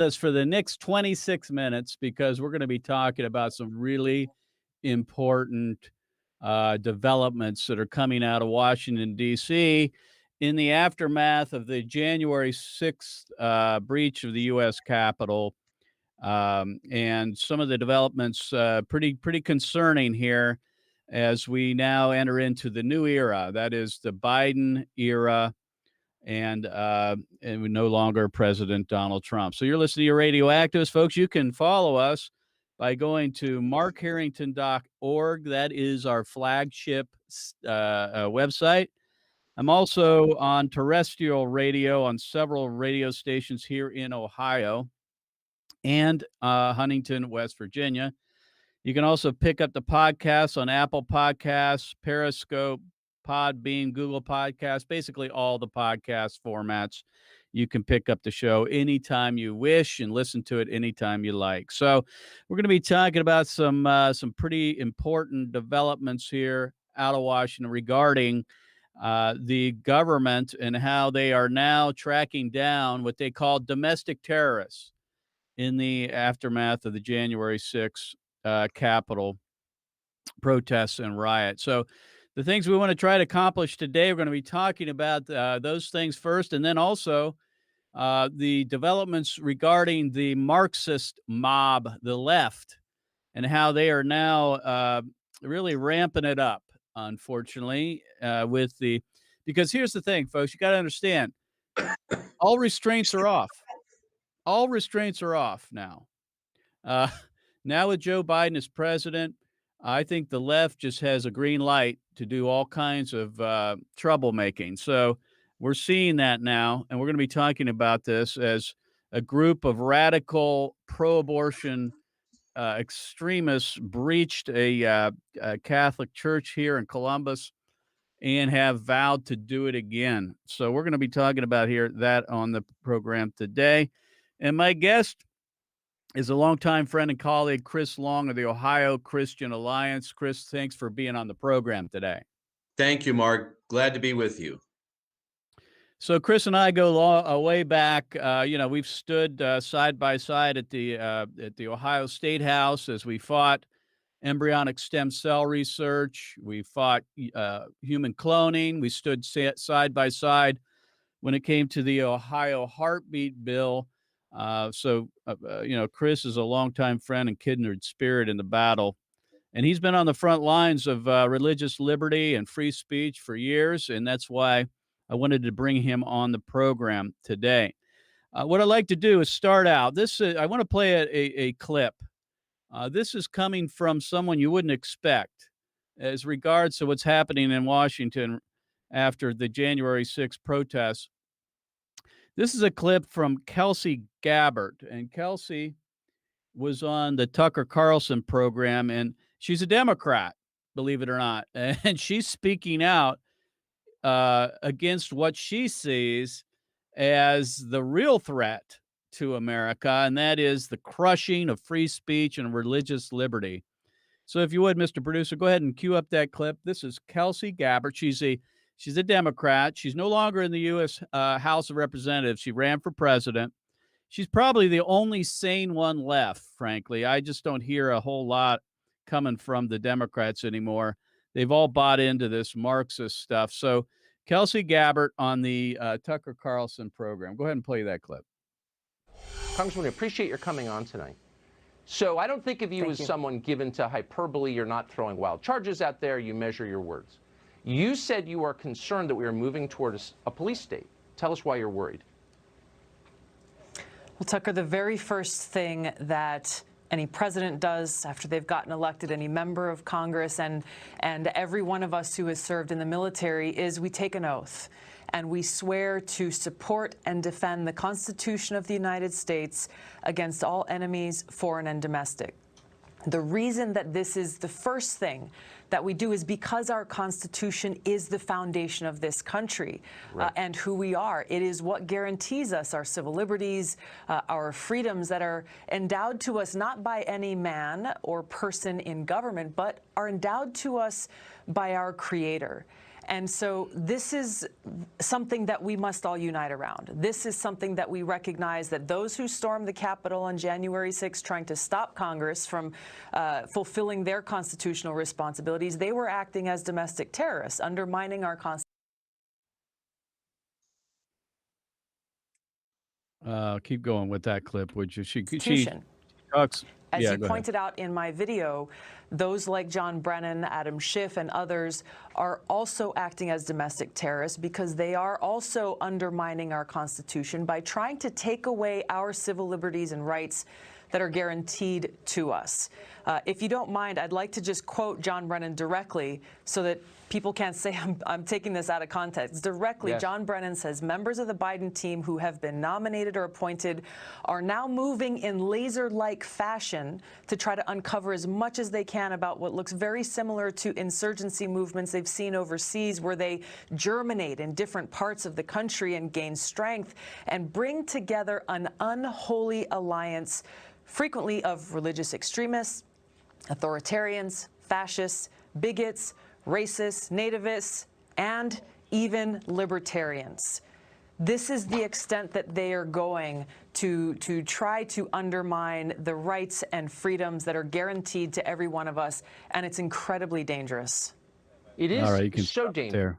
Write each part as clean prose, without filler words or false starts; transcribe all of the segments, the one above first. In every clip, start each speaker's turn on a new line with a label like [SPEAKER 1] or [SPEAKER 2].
[SPEAKER 1] us for the next 26 minutes because we're going to be talking about some really important developments that are coming out of Washington, D.C. in the aftermath of the January 6th breach of the U.S. Capitol. And some of the developments pretty concerning here as we now enter into the new era. That is the Biden era. And we're no longer President Donald Trump. So you're listening to your Radioactives, folks. You can follow us by going to markharrington.org. That is our flagship website. I'm also on terrestrial radio on several radio stations here in Ohio and Huntington, West Virginia. You can also pick up the podcast on Apple Podcasts, Periscope, Podbean, Google Podcasts, basically all the podcast formats. You can pick up the show anytime you wish and listen to it anytime you like. So we're going to be talking about some pretty important developments here out of Washington regarding the government and how they are now tracking down what they call domestic terrorists in the aftermath of the January 6th Capitol protests and riots. So the things we want to try to accomplish today, we're going to be talking about those things first, and then also the developments regarding the Marxist mob, the left, and how they are now really ramping it up, unfortunately, because here's the thing, folks, you got to understand, all restraints are off. All restraints are off now. Now with Joe Biden as president, I think the left just has a green light to do all kinds of troublemaking. So we're seeing that now, and we're going to be talking about this as a group of radical pro-abortion extremists breached a Catholic church here in Columbus and have vowed to do it again. So we're going to be talking about that on the program today. And my guest is a longtime friend and colleague, Chris Long of the Ohio Christian Alliance. Chris, thanks for being on the program today.
[SPEAKER 2] Thank you, Mark. Glad to be with you.
[SPEAKER 1] So Chris and I go way back. We've stood side by side at the Ohio State House as we fought embryonic stem cell research. We fought human cloning. We stood side by side when it came to the Ohio heartbeat bill. Chris is a longtime friend and kindred spirit in the battle, and he's been on the front lines of religious liberty and free speech for years, and that's why I wanted to bring him on the program today. What I'd like to do is start out. I want to play a clip. This is coming from someone you wouldn't expect as regards to what's happening in Washington after the January 6th protests. This is a clip from Kelsey Gabbard, and Kelsey was on the Tucker Carlson program, and she's a Democrat, believe it or not, and she's speaking out against what she sees as the real threat to America, and that is the crushing of free speech and religious liberty. So if you would, Mr. Producer, go ahead and cue up that clip. This is Kelsey Gabbard. She's a Democrat. She's no longer in the U.S. House of Representatives. She ran for president. She's probably the only sane one left, frankly. I just don't hear a whole lot coming from the Democrats anymore. They've all bought into this Marxist stuff. So Kelsey Gabbard on the Tucker Carlson program. Go ahead and play that clip.
[SPEAKER 3] Congresswoman, I appreciate your coming on tonight. So I don't think of you as someone given to hyperbole. You're not throwing wild charges out there. You measure your words. You said you are concerned that we are moving toward a police state. Tell us why you're worried.
[SPEAKER 4] Well, Tucker, the very first thing that any president does after they've gotten elected, any member of Congress, and every one of us who has served in the military, is we take an oath. And we swear to support and defend the Constitution of the United States against all enemies, foreign and domestic. The reason that this is the first thing that we do is because our Constitution is the foundation of this country, right, and who we are. It is what guarantees us our civil liberties, our freedoms that are endowed to us not by any man or person in government, but are endowed to us by our Creator. And so this is something that we must all unite around. This is something that we recognize that those who stormed the Capitol on January 6th trying to stop Congress from fulfilling their constitutional responsibilities, they were acting as domestic terrorists, undermining our Constitution.
[SPEAKER 1] Keep going with that clip, would you? She talks.
[SPEAKER 4] As
[SPEAKER 1] Yeah,
[SPEAKER 4] you
[SPEAKER 1] go ahead.
[SPEAKER 4] pointed out in my video, those like John Brennan, Adam Schiff, and others are also acting as domestic terrorists because they are also undermining our Constitution by trying to take away our civil liberties and rights that are guaranteed to us. If you don't mind, I'd like to just quote John Brennan directly so that people can't say I'm taking this out of context. Directly, yes. John Brennan says, members of the Biden team who have been nominated or appointed are now moving in laser-like fashion to try to uncover as much as they can about what looks very similar to insurgency movements they've seen overseas, where they germinate in different parts of the country and gain strength and bring together an unholy alliance, frequently of religious extremists, authoritarians, fascists, bigots, racists, nativists, and even libertarians. This is the extent that they are going to try to undermine the rights and freedoms that are guaranteed to every one of us, and it's incredibly dangerous.
[SPEAKER 3] It is.
[SPEAKER 1] All right, you can
[SPEAKER 3] so dangerous.
[SPEAKER 1] there.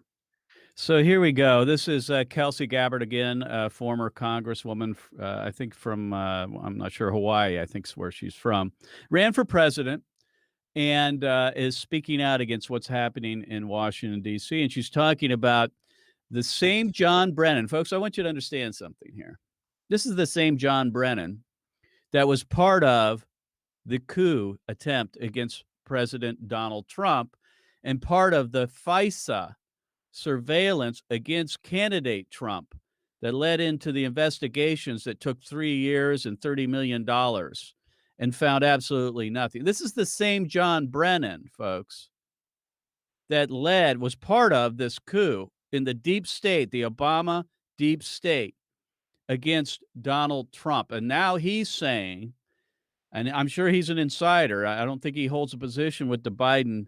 [SPEAKER 1] So here we go. This is Kelsey Gabbard again, former Congresswoman, I think from, I'm not sure, Hawaii, I think is where she's from. Ran for president and is speaking out against what's happening in Washington, D.C. And she's talking about the same John Brennan. Folks, I want you to understand something here. This is the same John Brennan that was part of the coup attempt against President Donald Trump and part of the FISA surveillance against candidate Trump that led into the investigations that took 3 years and $30 million and found absolutely nothing. This is the same John Brennan, folks, that was part of this coup in the deep state, the Obama deep state, against Donald Trump. And now he's saying, and I'm sure he's an insider, I don't think he holds a position with the Biden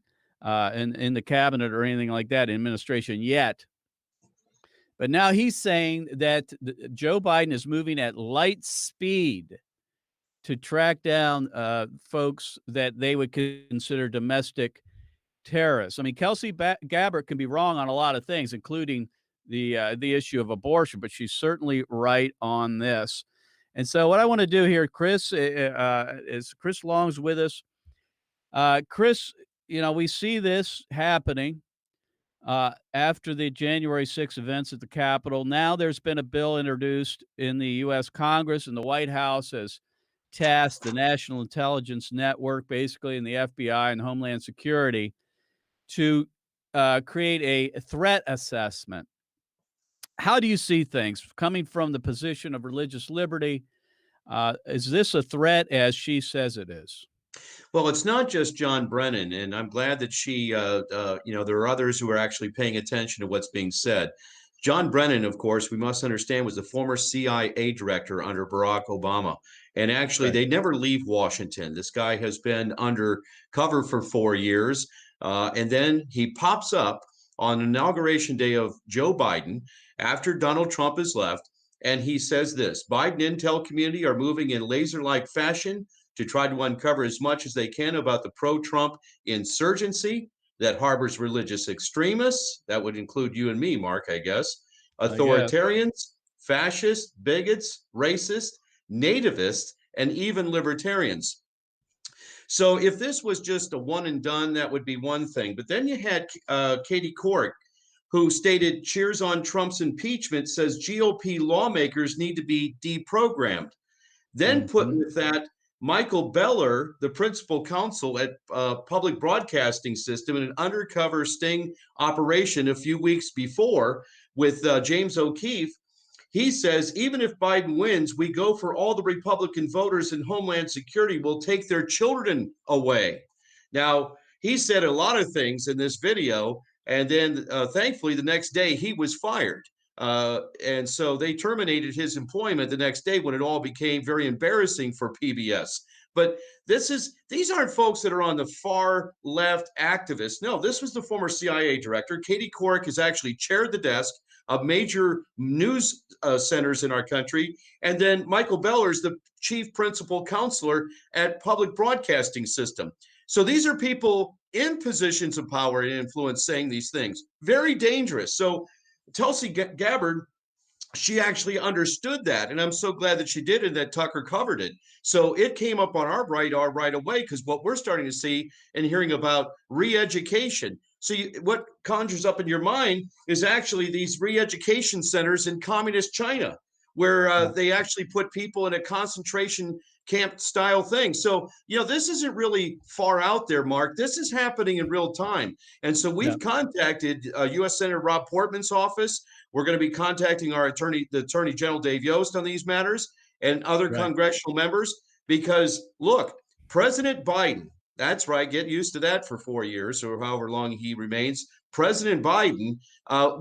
[SPEAKER 1] in the cabinet or anything like that, administration yet. But now he's saying that Joe Biden is moving at light speed to track down folks that they would consider domestic terrorists. I mean, Kelsey Gabbard can be wrong on a lot of things, including the issue of abortion, but she's certainly right on this. And so what I want to do here, Chris, is Chris Long's with us. Chris, you know, we see this happening after the January 6th events at the Capitol. Now there's been a bill introduced in the U.S. Congress, and the White House has tasked the National Intelligence Network, basically, and the FBI and Homeland Security to create a threat assessment. How do you see things coming from the position of religious liberty? Is this a threat as she says it is?
[SPEAKER 2] Well, it's not just John Brennan, and I'm glad that she, there are others who are actually paying attention to what's being said. John Brennan, of course, we must understand, was the former CIA director under Barack Obama. And actually, They never leave Washington. This guy has been under cover for 4 years. And then he pops up on Inauguration Day of Joe Biden after Donald Trump has left. And he says this: Biden intel community are moving in laser-like fashion to try to uncover as much as they can about the pro-Trump insurgency that harbors religious extremists. That would include you and me, Mark, I guess. Authoritarians, fascists, bigots, racists, nativists, and even libertarians. So if this was just a one and done, that would be one thing. But then you had Katie Couric, who stated, cheers on Trump's impeachment, says GOP lawmakers need to be deprogrammed. Then put with that Michael Beller, the principal counsel at Public Broadcasting System, in an undercover sting operation a few weeks before with James O'Keefe. He says, even if Biden wins, we go for all the Republican voters in Homeland Security will take their children away. Now, he said a lot of things in this video, and then thankfully the next day he was fired. And so they terminated his employment the next day when it all became very embarrassing for PBS. But these aren't folks that are on the far left activists. No, this was the former CIA director. Katie Couric has actually chaired the desk of major news centers in our country. And then Michael Beller's the chief principal counselor at Public Broadcasting System. So these are people in positions of power and influence saying these things. Very dangerous. So Kelsey Gabbard, she actually understood that. And I'm so glad that she did and that Tucker covered it. So it came up on our radar right away, because what we're starting to see and hearing about re-education. So what conjures up in your mind is actually these re-education centers in communist China, where they actually put people in a concentration camp style thing. So, this isn't really far out there, Mark. This is happening in real time. And so we've contacted U.S. Senator Rob Portman's office. We're going to be contacting the Attorney General Dave Yost on these matters and other congressional members, because look, President Biden, that's right, get used to that for 4 years or however long he remains. President Biden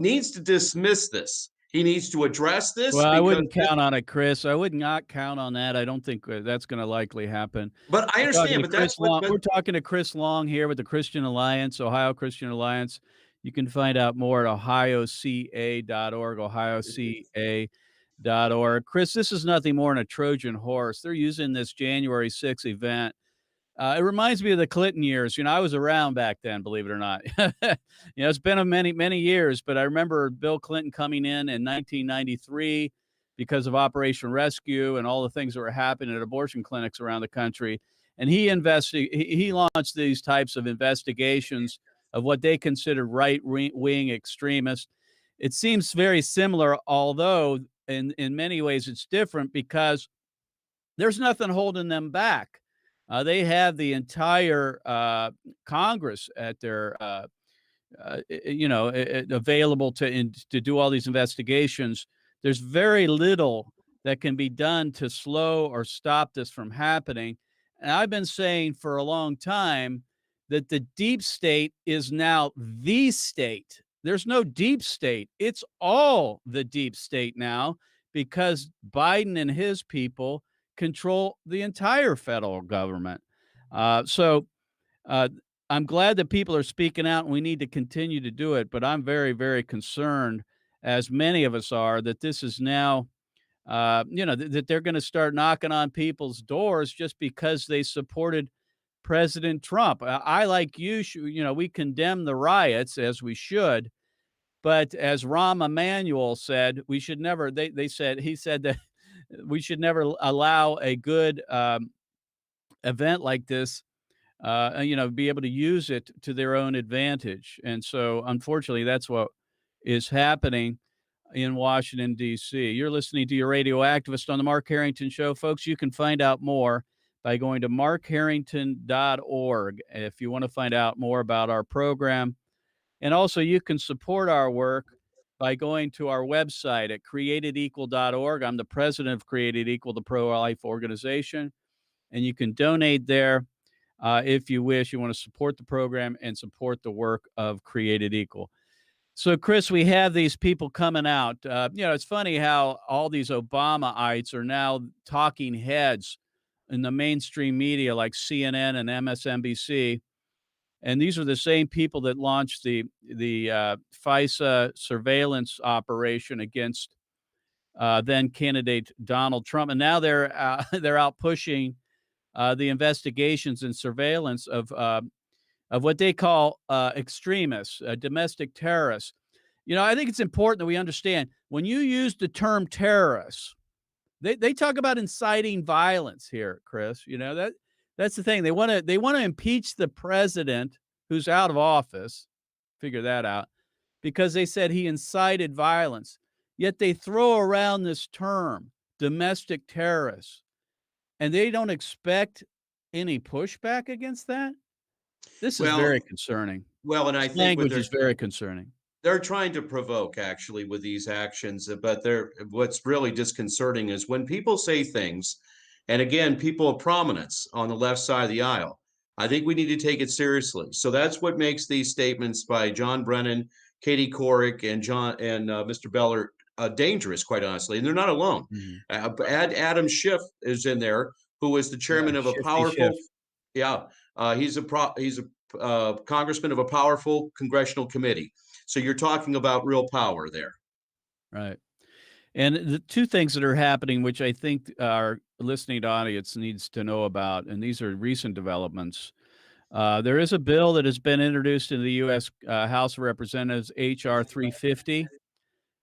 [SPEAKER 2] needs to dismiss this. He needs to address this.
[SPEAKER 1] Well, I wouldn't count on it, Chris. I would not count on that. I don't think that's going to likely happen.
[SPEAKER 2] But I understand. But that's
[SPEAKER 1] we're talking to Chris Long here with the Christian Alliance, Ohio Christian Alliance. You can find out more at ohioca.org, ohioca.org. Chris, this is nothing more than a Trojan horse. They're using this January 6th event. It reminds me of the Clinton years. I was around back then, believe it or not. It's been a many years, but I remember Bill Clinton coming in 1993 because of Operation Rescue and all the things that were happening at abortion clinics around the country. And he launched these types of investigations of what they considered right-wing extremists. It seems very similar, although in many ways it's different, because there's nothing holding them back. They have the entire Congress at their, available to do all these investigations. There's very little that can be done to slow or stop this from happening. And I've been saying for a long time that the deep state is now the state. There's no deep state. It's all the deep state now, because Biden and his people control the entire federal government. So I'm glad that people are speaking out, and we need to continue to do it. But I'm very, very concerned, as many of us are, that this is now, that they're going to start knocking on people's doors just because they supported President Trump. I, like you, we condemn the riots, as we should. But as Rahm Emanuel said, we should never, he said that we should never allow a good event like this, be able to use it to their own advantage. And so, unfortunately, that's what is happening in Washington, D.C. You're listening to your radio activist on the Mark Harrington Show. Folks, you can find out more by going to markharrington.org if you want to find out more about our program. And also, you can support our work by going to our website at createdequal.org. I'm the president of Created Equal, the pro-life organization, and you can donate there if you wish. You want to support the program and support the work of Created Equal. So, Chris, we have these people coming out. It's funny how all these Obamaites are now talking heads in the mainstream media like CNN and MSNBC. And these are the same people that launched the FISA surveillance operation against then candidate Donald Trump. And now they're out pushing the investigations and surveillance of what they call extremists, domestic terrorists. I think it's important that we understand, when you use the term terrorists, they talk about inciting violence here, Chris. That's the thing. They want to impeach the president who's out of office. Figure that out, because they said he incited violence. Yet they throw around this term, domestic terrorists, and they don't expect any pushback against that. This is very concerning.
[SPEAKER 2] Well, and I think
[SPEAKER 1] language is very concerning.
[SPEAKER 2] They're trying to provoke, actually, with these actions. But what's really disconcerting is when people say things, and again, people of prominence on the left side of the aisle, I think we need to take it seriously. So that's what makes these statements by John Brennan, Katie Couric, and Mr. Beller dangerous, quite honestly. And they're not alone. Mm-hmm. Adam Schiff is in there, who is the chairman of a
[SPEAKER 1] Shifty
[SPEAKER 2] powerful,
[SPEAKER 1] shift.
[SPEAKER 2] yeah, he's a congressman of a powerful congressional committee. So you're talking about real power there.
[SPEAKER 1] Right. And the two things that are happening, which I think our listening audience needs to know about, and these are recent developments. There is a bill that has been introduced in the U.S. House of Representatives, H.R. 350.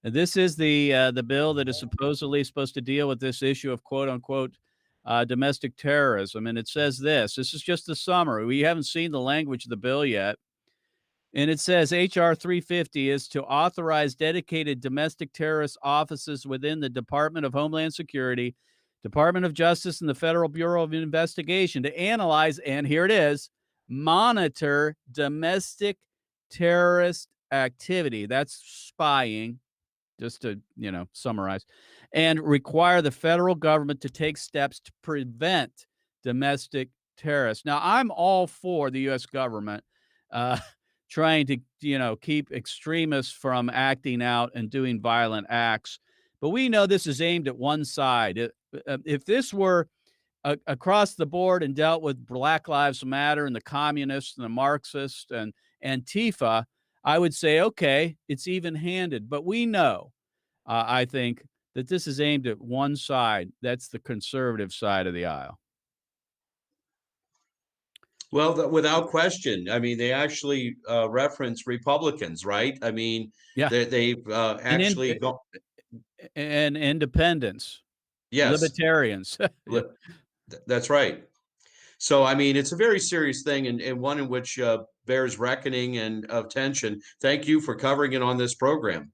[SPEAKER 1] And this is the bill that is supposedly supposed to deal with this issue of quote unquote domestic terrorism. And it says this is just the summary. We haven't seen the language of the bill yet. And it says H.R. 350 is to authorize dedicated domestic terrorist offices within the Department of Homeland Security, Department of Justice, and the Federal Bureau of Investigation to analyze, and here it is, monitor domestic terrorist activity. That's spying, just to, summarize, and require the federal government to take steps to prevent domestic terrorists. Now, I'm all for the U.S. government trying to, keep extremists from acting out and doing violent acts. But we know this is aimed at one side. If this were across the board and dealt with Black Lives Matter and the communists and the Marxists and Antifa, I would say, okay, it's even-handed. But we know, I think, that this is aimed at one side. That's the conservative side of the aisle.
[SPEAKER 2] Well, without question. I mean, they actually reference Republicans, right? I mean,
[SPEAKER 1] Yeah.
[SPEAKER 2] they've actually gone.
[SPEAKER 1] And independents.
[SPEAKER 2] Yes.
[SPEAKER 1] Libertarians. Yeah.
[SPEAKER 2] That's right. So, I mean, it's a very serious thing, and one in which bears reckoning and of tension. Thank you for covering it on this program.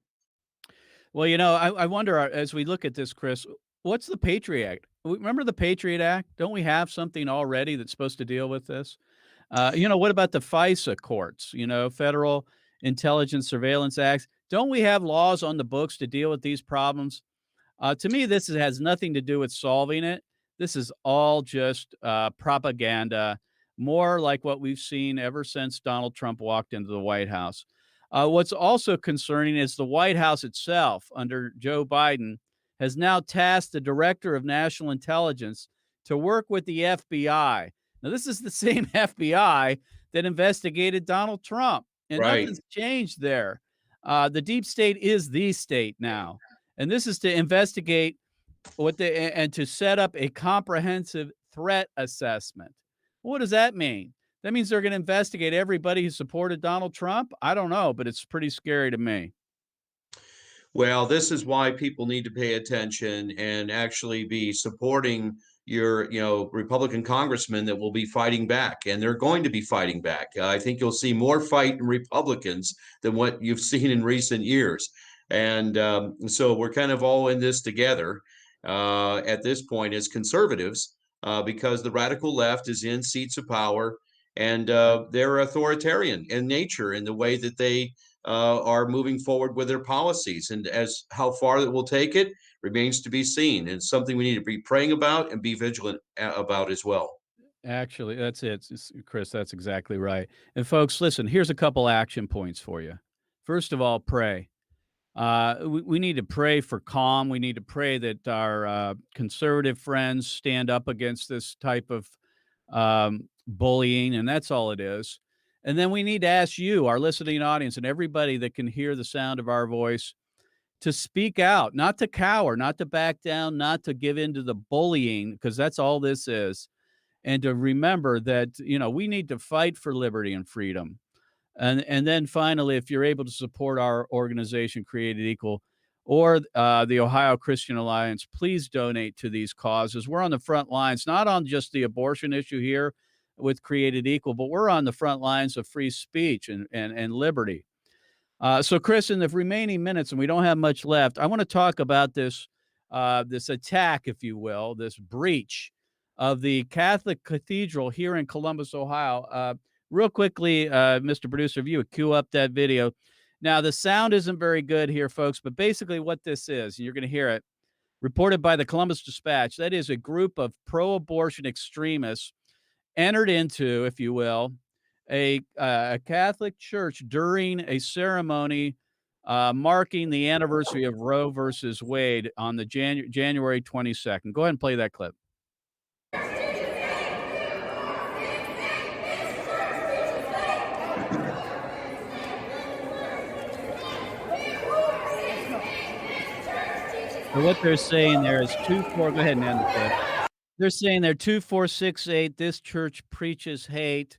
[SPEAKER 1] Well, I wonder, as we look at this, Chris, what's the Patriot Act? Remember the Patriot Act? Don't we have something already that's supposed to deal with this? What about the FISA courts, Federal Intelligence Surveillance Acts? Don't we have laws on the books to deal with these problems? To me, this has nothing to do with solving it. This is all just propaganda, more like what we've seen ever since Donald Trump walked into the White House. What's also concerning is the White House itself, under Joe Biden, has now tasked the Director of National Intelligence to work with the FBI. Now, this is the same FBI that investigated Donald Trump, and
[SPEAKER 2] Right.
[SPEAKER 1] nothing's changed there. The deep state is the state now, and this is to investigate and to set up a comprehensive threat assessment. What does that mean? That means they're going to investigate everybody who supported Donald Trump? I don't know, but it's pretty scary to me.
[SPEAKER 2] Well, this is why people need to pay attention and actually be supporting your, Republican congressmen that will be fighting back, and they're going to be fighting back. I think you'll see more fight in Republicans than what you've seen in recent years. And so we're kind of all in this together at this point as conservatives, because the radical left is in seats of power, and they're authoritarian in nature in the way that they are moving forward with their policies. And as how far that will take it remains to be seen. And something we need to be praying about and be vigilant about as well.
[SPEAKER 1] Actually, that's it, Chris. That's exactly right. And folks, listen, here's a couple action points for you. First of all, pray. We need to pray for calm. We need to pray that our conservative friends stand up against this type of bullying, and that's all it is. And then we need to ask you, our listening audience, and everybody that can hear the sound of our voice, to speak out, not to cower, not to back down, not to give in to the bullying, because that's all this is. And to remember that, we need to fight for liberty and freedom. And then finally, if you're able to support our organization, Created Equal, or the Ohio Christian Alliance, please donate to these causes. We're on the front lines, not on just the abortion issue here with Created Equal, but we're on the front lines of free speech and liberty. So, Chris, in the remaining minutes, and we don't have much left, I want to talk about this attack, if you will, this breach of the Catholic Cathedral here in Columbus, Ohio. Real quickly, Mr. Producer, if you would cue up that video. Now, the sound isn't very good here, folks, but basically what this is, and you're going to hear it, reported by the Columbus Dispatch, that is a group of pro-abortion extremists entered into, if you will, a Catholic church during a ceremony marking the anniversary of Roe versus Wade on the January 22nd. Go ahead and play that clip. So what they're saying there is 24. Go ahead and end the clip. They're saying they're 2468. This church preaches hate.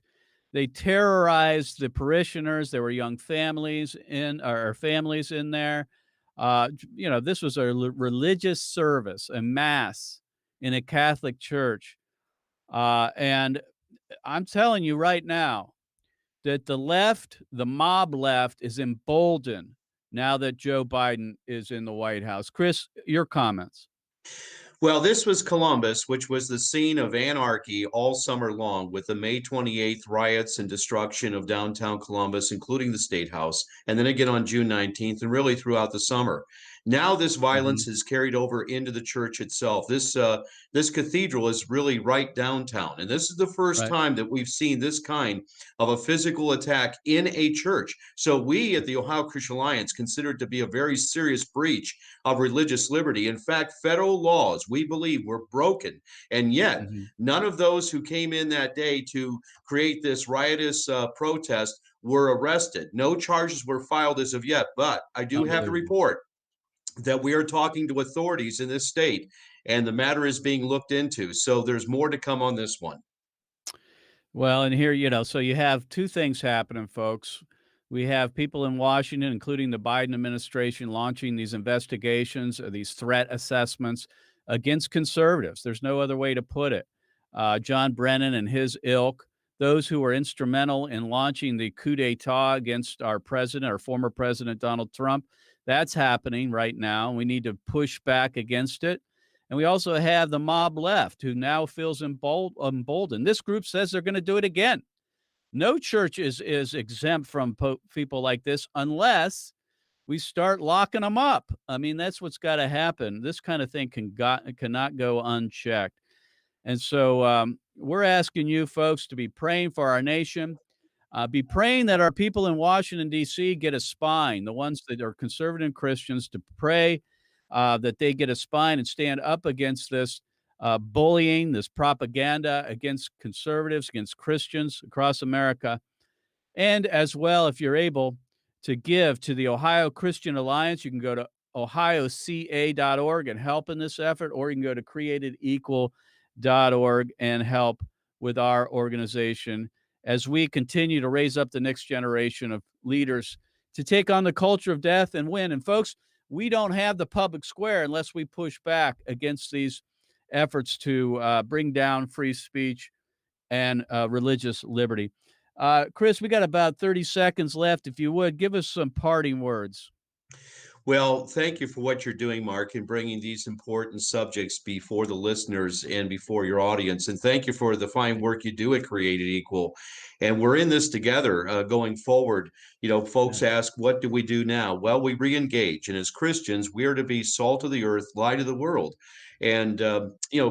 [SPEAKER 1] They terrorized the parishioners. There were young families in there. This was a religious service, a mass in a Catholic church. And I'm telling you right now that the left, the mob left, is emboldened now that Joe Biden is in the White House. Chris, your comments.
[SPEAKER 2] Well, this was Columbus, which was the scene of anarchy all summer long, with the May 28th riots and destruction of downtown Columbus, including the State House, and then again on June 19th, and really throughout the summer. Now this violence is carried over into the church itself. This cathedral is really right downtown, and this is the first time that we've seen this kind of a physical attack in a church. So we at the Ohio Christian Alliance consider it to be a very serious breach of religious liberty. In fact, federal laws, we believe, were broken, and yet none of those who came in that day to create this riotous protest were arrested. No charges were filed as of yet, but I do have to report that we are talking to authorities in this state, and the matter is being looked into. So there's more to come on this one.
[SPEAKER 1] Well, and here, so you have two things happening, folks. We have people in Washington, including the Biden administration, launching these investigations or these threat assessments against conservatives. There's no other way to put it. John Brennan and his ilk, those who were instrumental in launching the coup d'etat against our former president, Donald Trump, that's happening right now. We need to push back against it. And we also have the mob left, who now feels emboldened. This group says they're going to do it again. No church is exempt from people like this unless we start locking them up. I mean, that's what's got to happen. This kind of thing cannot go unchecked. And so we're asking you folks to be praying for our nation. Be praying that our people in Washington, D.C. get a spine, the ones that are conservative Christians, to pray that they get a spine and stand up against this bullying, this propaganda against conservatives, against Christians across America. And as well, if you're able to give to the Ohio Christian Alliance, you can go to ohioca.org and help in this effort, or you can go to createdequal.org and help with our organization as we continue to raise up the next generation of leaders to take on the culture of death and win. And folks, we don't have the public square unless we push back against these efforts to bring down free speech and religious liberty. Chris, we got about 30 seconds left. If you would, give us some parting words.
[SPEAKER 2] Well, thank you for what you're doing, Mark, in bringing these important subjects before the listeners and before your audience. And thank you for the fine work you do at Created Equal. And we're in this together going forward. Folks ask, what do we do now? Well, we re-engage. And as Christians, we are to be salt of the earth, light of the world. And,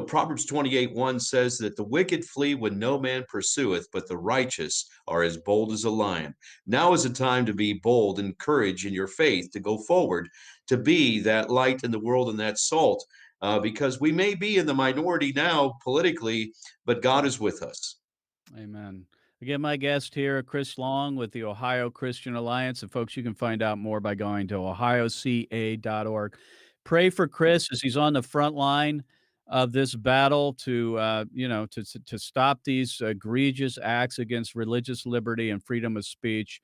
[SPEAKER 2] Proverbs 28:1 says that the wicked flee when no man pursueth, but the righteous are as bold as a lion. Now is the time to be bold and courage in your faith, to go forward, to be that light in the world and that salt, because we may be in the minority now politically, but God is with us.
[SPEAKER 1] Amen. Again, my guest here, Chris Long with the Ohio Christian Alliance. And folks, you can find out more by going to ohioca.org. Pray for Chris as he's on the front line of this battle to stop these egregious acts against religious liberty and freedom of speech.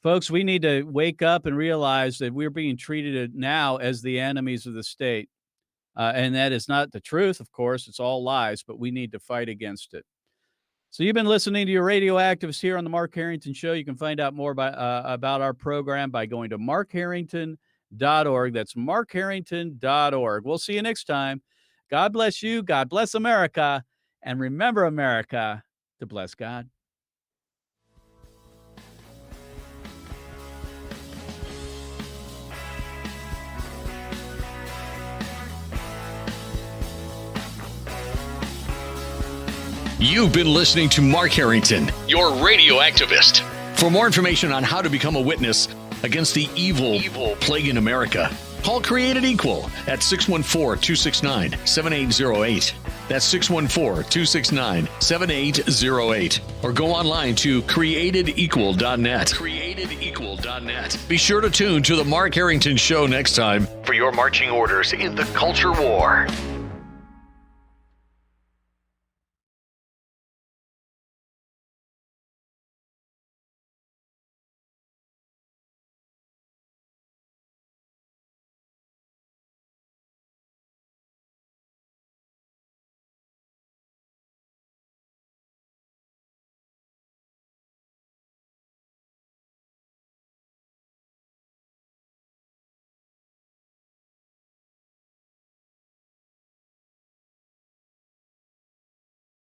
[SPEAKER 1] Folks, we need to wake up and realize that we're being treated now as the enemies of the state. And that is not the truth, of course. It's all lies, but we need to fight against it. So you've been listening to your radio activists here on the Mark Harrington Show. You can find out more about our program by going to markharrington.org. That's markharrington.org. We'll see you next time. God bless you. God bless America. And remember, America, to bless God.
[SPEAKER 5] You've been listening to Mark Harrington, your radio activist. For more information on how to become a witness against the evil plague in America, call Created Equal at 614-269-7808. That's 614-269-7808. Or go online to createdequal.net. Createdequal.net. Be sure to tune to the Mark Harrington Show next time for your marching orders in the culture war.